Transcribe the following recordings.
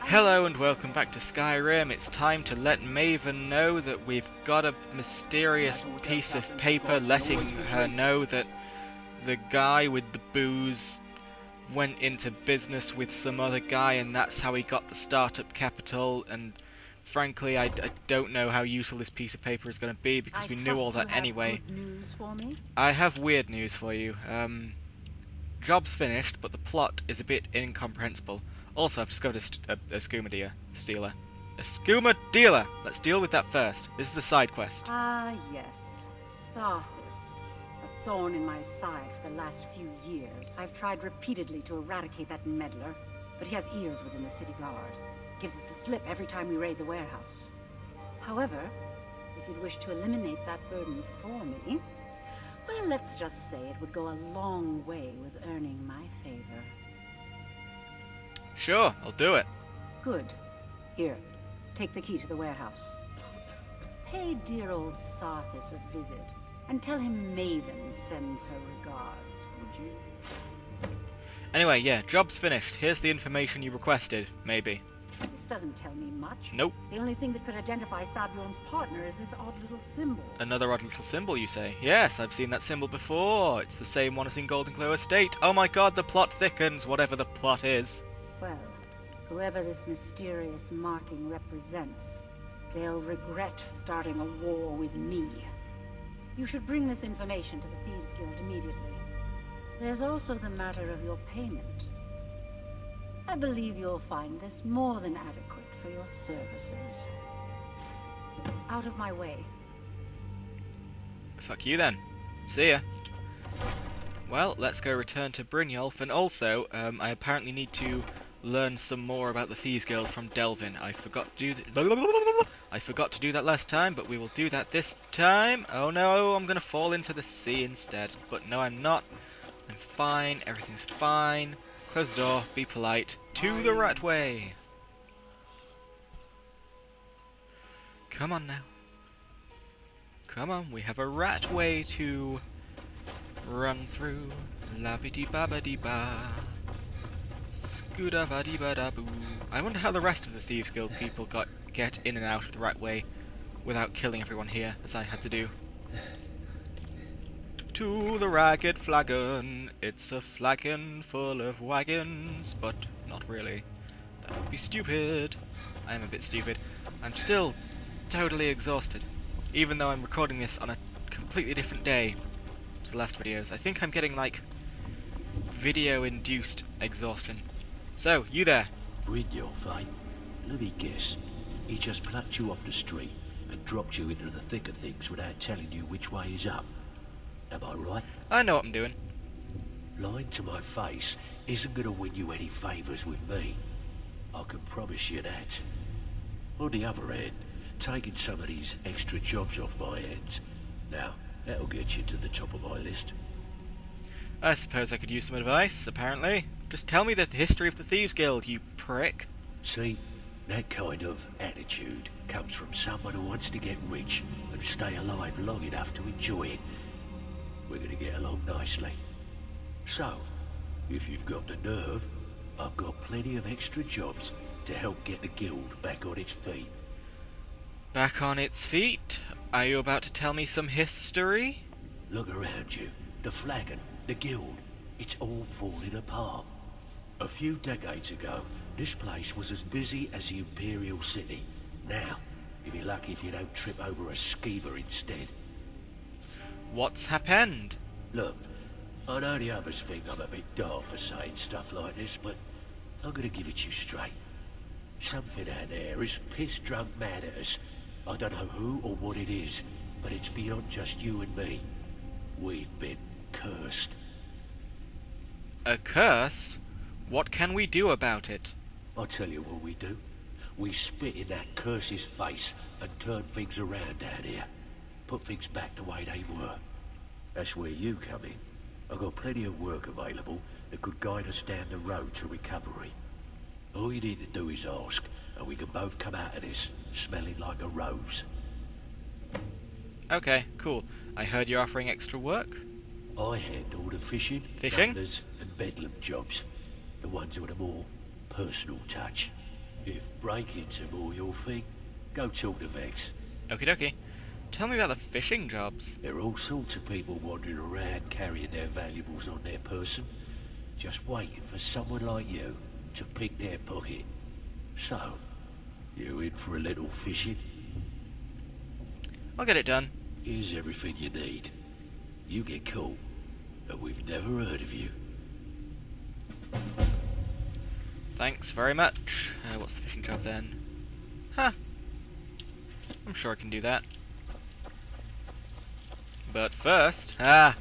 Hello and welcome back to Skyrim. It's time to let Maven know that we've got a mysterious piece of paper letting her know that the guy with the booze went into business with some other guy and that's how he got the startup capital, and frankly I don't know how useful this piece of paper is going to be because we knew all that anyway. I have weird news for you. Job's finished, but the plot is a bit incomprehensible. Also, I've discovered a skooma stealer. A skooma dealer! Let's deal with that first. This is a side quest. Ah, yes. Sarthis. A thorn in my side for the last few years. I've tried repeatedly to eradicate that meddler, but he has ears within the city guard. Gives us the slip every time we raid the warehouse. However, if you'd wish to eliminate that burden for me, well, let's just say it would go a long way with earning my favor. Sure, I'll do it. Good. Here, take the key to the warehouse. Pay dear old Sarthis a visit, and tell him Maven sends her regards, would you? Anyway, yeah, job's finished. Here's the information you requested, maybe. This doesn't tell me much. Nope. The only thing that could identify Sabion's partner is this odd little symbol. Another odd little symbol, you say? Yes, I've seen that symbol before. It's the same one as in Golden Glow Estate. Oh my god, the plot thickens, whatever the plot is. Well, whoever this mysterious marking represents, they'll regret starting a war with me. You should bring this information to the Thieves Guild immediately. There's also the matter of your payment. I believe you'll find this more than adequate for your services. Out of my way. Fuck you then. See ya. Well, let's go return to Brynjolf, and also, I apparently need to learn some more about the Thieves Guild from Delvin. I forgot to do that last time, but we will do that this time. Oh no, I'm gonna fall into the sea instead. But no, I'm not. I'm fine, everything's fine. Close the door, be polite. To the Ratway! Come on now. Come on, we have a Ratway to run through. La-bi-di-ba-ba-di-ba. Scooda-va-di-ba-da-boo. I wonder how the rest of the Thieves Guild people get in and out of the Ratway without killing everyone here, as I had to do. To the ragged flagon, it's a flagon full of wagons, but not really. That would be stupid. I am a bit stupid. I'm still totally exhausted, even though I'm recording this on a completely different day to the last videos. I think I'm getting, like, video-induced exhaustion. So, you there. Brynjolf, eh? Let me guess. He just plucked you off the street and dropped you into the thick of things without telling you which way is up. Am I right? I know what I'm doing. Lying to my face isn't going to win you any favours with me. I can promise you that. On the other hand, taking some of these extra jobs off my hands, now, that'll get you to the top of my list. I suppose I could use some advice, apparently. Just tell me the history of the Thieves Guild, you prick. See, that kind of attitude comes from someone who wants to get rich and stay alive long enough to enjoy it. We're gonna get along nicely. So, if you've got the nerve, I've got plenty of extra jobs to help get the guild back on its feet. Back on its feet? Are you about to tell me some history? Look around you. The flagon, the guild, it's all falling apart. A few decades ago, this place was as busy as the Imperial City. Now, you'll be lucky if you don't trip over a skeever instead. What's happened? Look, I know the others think I'm a bit daft for saying stuff like this, but I'm gonna give it you straight. Something out there is piss-drunk mad at us. I don't know who or what it is, but it's beyond just you and me. We've been cursed. A curse? What can we do about it? I'll tell you what we do. We spit in that curse's face and turn things around down here. Put things back the way they were. That's where you come in. I've got plenty of work available that could guide us down the road to recovery. All you need to do is ask, and we can both come out of this smelling like a rose. Okay, cool. I heard you're offering extra work. I handle the fishing, Fishing? gunners, and bedlam jobs. The ones with a more personal touch. If break-in some more your thing? Go talk to Vex. Okie dokie. Tell me about the fishing jobs. There are all sorts of people wandering around carrying their valuables on their person, just waiting for someone like you to pick their pocket. So, you in for a little fishing? I'll get it done. Here's everything you need. You get caught, and we've never heard of you. Thanks very much. What's the fishing job then? Huh. I'm sure I can do that. But first... thought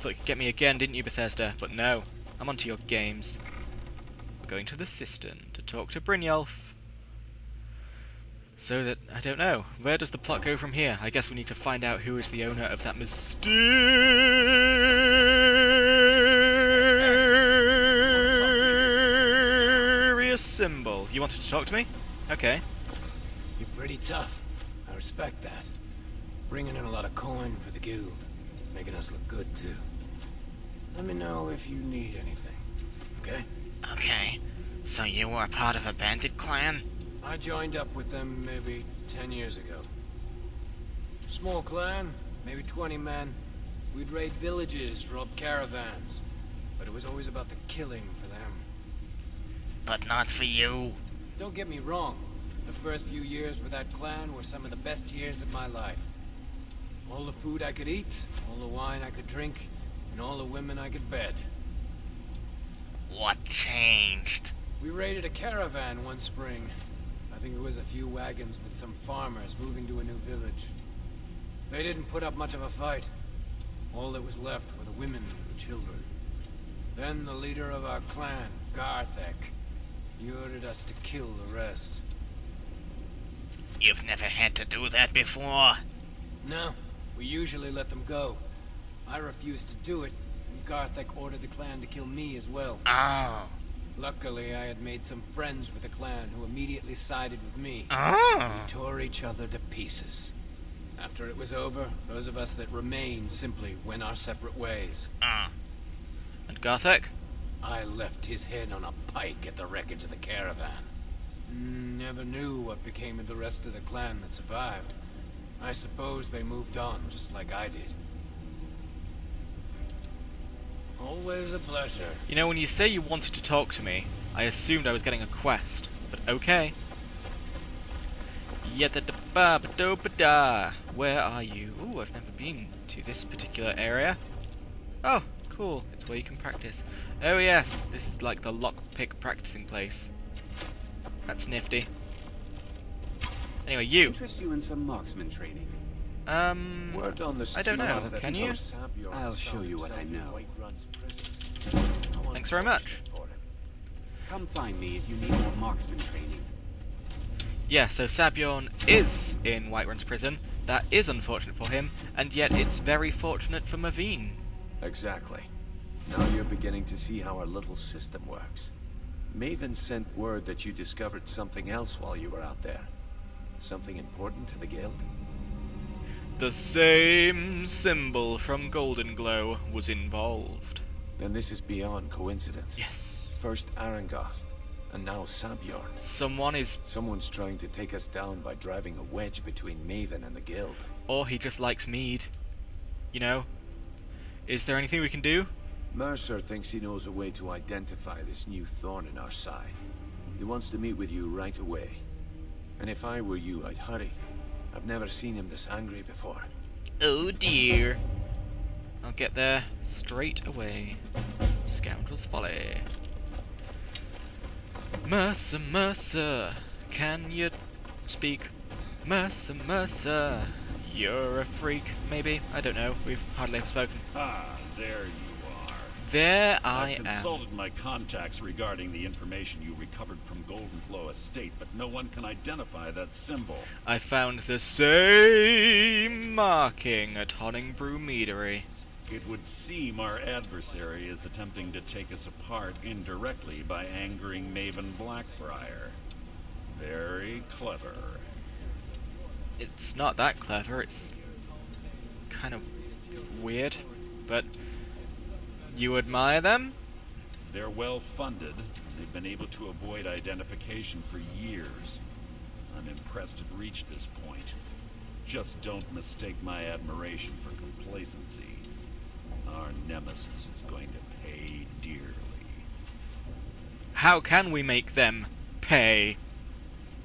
you could get me again, didn't you, Bethesda? But no. I'm onto your games. We're going to the cistern to talk to Brynjolf. So that, I don't know, where does the plot go from here? I guess we need to find out who is the owner of that mysterious symbol. You wanted to talk to me? Okay. You're pretty tough. I respect that. Bringing in a lot of coin for the guild. Making us look good, too. Let me know if you need anything, okay? Okay, so you were a part of a bandit clan? I joined up with them maybe 10 years ago. Small clan, maybe 20 men. We'd raid villages, rob caravans. But it was always about the killing for them. But not for you. Don't get me wrong. The first few years with that clan were some of the best years of my life. All the food I could eat, all the wine I could drink, and all the women I could bed. What changed? We raided a caravan one spring. I think it was a few wagons with some farmers moving to a new village. They didn't put up much of a fight. All that was left were the women and the children. Then the leader of our clan, Garthek, he ordered us to kill the rest. You've never had to do that before. No, we usually let them go. I refused to do it, and Garthek ordered the clan to kill me as well. Oh. Luckily, I had made some friends with the clan who immediately sided with me. Oh. We tore each other to pieces. After it was over, those of us that remained simply went our separate ways. And Garthek? I left his head on a pike at the wreckage of the caravan. Never knew what became of the rest of the clan that survived. I suppose they moved on, just like I did. Always a pleasure. You know, when you say you wanted to talk to me, I assumed I was getting a quest. But okay. Yada-da-ba-ba-do-ba-da. Where are you? Ooh, I've never been to this particular area. Oh, cool. It's where you can practice. Oh yes, this is like the lockpick practicing place. That's nifty. Anyway, you. Interest you in some marksman training? Word on the I don't know. streets that Can you? I'll show you what I know. Thanks very much. Come find me if you need more marksman training. Yeah, so Sabjorn is in Whiterun's prison. That is unfortunate for him, and yet it's very fortunate for Maveen. Exactly. Now you're beginning to see how our little system works. Maven sent word that you discovered something else while you were out there. Something important to the guild? The same symbol from Golden Glow was involved. Then this is beyond coincidence. Yes. First Arangoth, and now Sabjorn. Someone's trying to take us down by driving a wedge between Maven and the guild. Or he just likes mead. You know? Is there anything we can do? Mercer thinks he knows a way to identify this new thorn in our side. He wants to meet with you right away. And if I were you, I'd hurry. I've never seen him this angry before. Oh dear. I'll get there straight away. Scoundrel's folly. Mercer, Mercer, can you speak? Mercer, Mercer, you're a freak, maybe? I don't know, we've hardly ever spoken. Ah, there you are. There I I've am. consulted my contacts regarding the information you recovered from Golden Glow Estate, but no one can identify that symbol. I found the same marking at Honningbrew Meadery. It would seem our adversary is attempting to take us apart indirectly by angering Maven Blackbriar. Very clever. It's not that clever, it's kind of weird, but you admire them? They're well funded, They've been able to avoid identification for years. I'm impressed it reached this point. Just don't mistake my admiration for complacency. Our nemesis is going to pay dearly. How can we make them pay?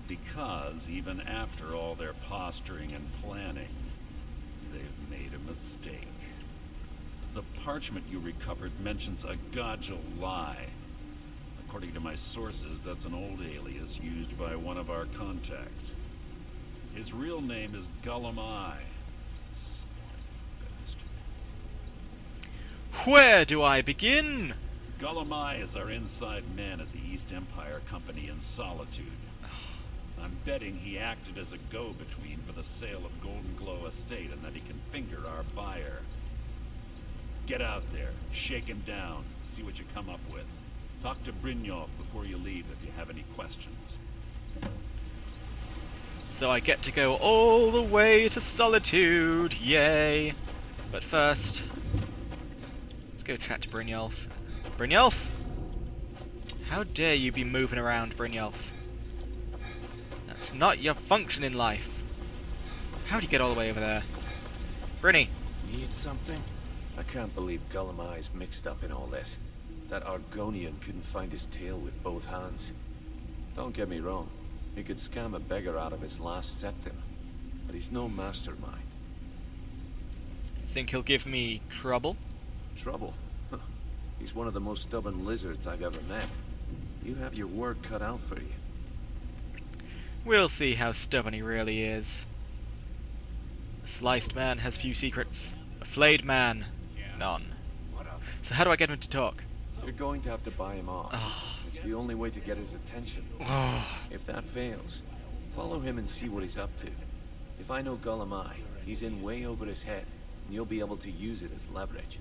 Because even after all their posturing and planning, they've made a mistake. The parchment you recovered mentions a Gajul-Lei. According to my sources, that's an old alias used by one of our contacts. His real name is Gajul-Lei. Where do I begin? Gajul-Lei is our inside man at the East Empire Company in Solitude. I'm betting he acted as a go-between for the sale of Golden Glow Estate and that he can finger our buyer. Get out there, shake him down, see what you come up with. Talk to Brynjolf before you leave if you have any questions. So I get to go all the way to Solitude, yay! But first, let's go chat to Brynjolf. Brynjolf? How dare you be moving around, Brynjolf? That's not your function in life. How'd you get all the way over there? Brynny! Need something? I can't believe Gajul-Lei's mixed up in all this. That Argonian couldn't find his tail with both hands. Don't get me wrong. He could scam a beggar out of his last septim. But he's no mastermind. Think he'll give me trouble? Trouble? He's one of the most stubborn lizards I've ever met. You have your work cut out for you. We'll see how stubborn he really is. A sliced man has few secrets. A flayed man, none. So how do I get him to talk? You're going to have to buy him off. It's the only way to get his attention. If that fails, follow him and see what he's up to. If I know Gajul-Lei, he's in way over his head, and you'll be able to use it as leverage.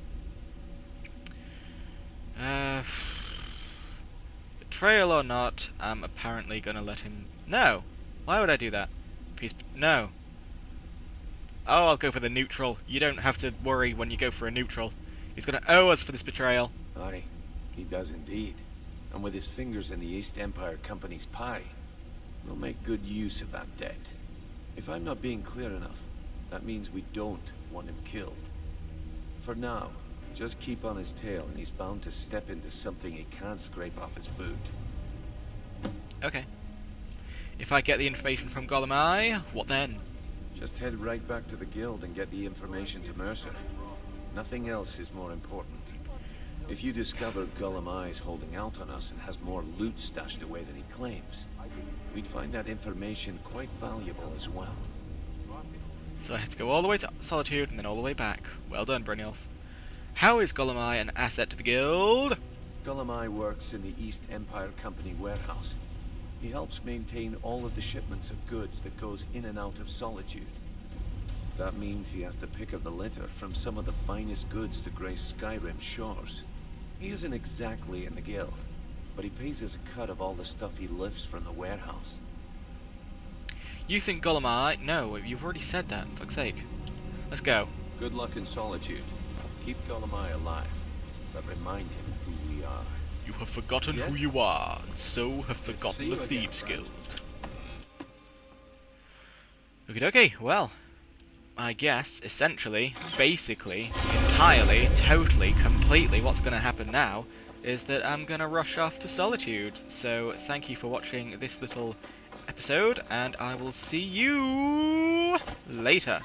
Betrayal or not, I'm apparently gonna let him... No! Why would I do that? No. Oh, I'll go for the neutral. You don't have to worry when you go for a neutral. He's gonna owe us for this betrayal. Aye, he does indeed. And with his fingers in the East Empire Company's pie, we'll make good use of that debt. If I'm not being clear enough, that means we don't want him killed. For now, just keep on his tail and he's bound to step into something he can't scrape off his boot. Okay. If I get the information from Gajul-Lei, what then? Just head right back to the guild and get the information to Mercer. Nothing else is more important. If you discover Gajul-Lei's holding out on us and has more loot stashed away than he claims, we'd find that information quite valuable as well. So I have to go all the way to Solitude and then all the way back. Well done, Brynjolf. How is Gajul-Lei an asset to the guild? Gajul-Lei works in the East Empire Company warehouse. He helps maintain all of the shipments of goods that goes in and out of Solitude. That means he has the pick of the litter from some of the finest goods to grace Skyrim shores. He isn't exactly in the guild, but he pays us a cut of all the stuff he lifts from the warehouse. You think Gajul-Lei... No, you've already said that, for fuck's sake. Let's go. Good luck in Solitude. Keep Gajul-Lei alive, but remind him who we are. You have forgotten who you are, and so have forgotten the Thieves Guild. Okie dokie, well, I guess, essentially, basically, entirely, totally, completely, what's going to happen now is that I'm going to rush off to Solitude. So, thank you for watching this little episode, and I will see you later.